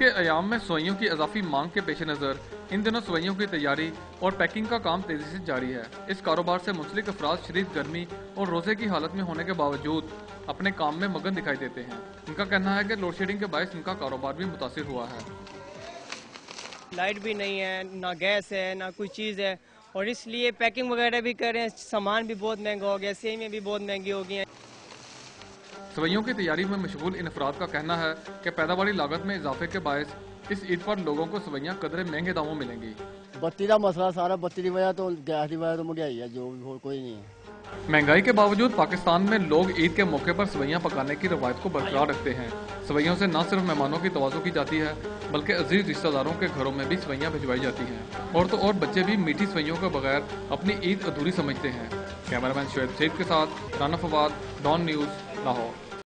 کے ایام میں سوئیوں کی اضافی مانگ کے پیش نظر ان دنوں سوئیوں کی تیاری اور پیکنگ کا کام تیزی سے جاری ہے۔ اس کاروبار سے منسلک افراد شدید گرمی اور روزے کی حالت میں ہونے کے باوجود اپنے کام میں مگن دکھائی دیتے ہیں۔ ان کا کہنا ہے کہ لوڈ شیڈنگ کے باعث ان کا کاروبار بھی متاثر ہوا ہے۔ لائٹ بھی نہیں ہے، نہ گیس ہے، نہ کوئی چیز ہے، اور اس لیے پیکنگ وغیرہ بھی کر رہے ہیں، سامان بھی بہت مہنگا ہو گیا، سیویاں بھی بہت مہنگی ہو گئی ہیں۔ سوئیوں کی تیاری میں مشغول ان افراد کا کہنا ہے کہ پیداواری لاگت میں اضافے کے باعث اس عید پر لوگوں کو سوئیاں قدرے مہنگے داموں ملیں گی۔ بتی کا مسئلہ سارا، بتی کی وجہ تو گیس کی وجہ تو مہنگائی ہے، جو بھی کوئی نہیں ہے۔ مہنگائی کے باوجود پاکستان میں لوگ عید کے موقع پر سوئیاں پکانے کی روایت کو برقرار رکھتے ہیں۔ سوئیوں سے نہ صرف مہمانوں کی توازو کی جاتی ہے بلکہ عزیز رشتہ داروں کے گھروں میں بھی سوئیاں بھجوائی جاتی ہیں، اور تو اور بچے بھی میٹھی سوئیوں کے بغیر اپنی عید ادھوری سمجھتے ہیں۔ کیمرہ مین شعیب سعید کے ساتھ رانا فواد، ڈان نیوز، لاہور۔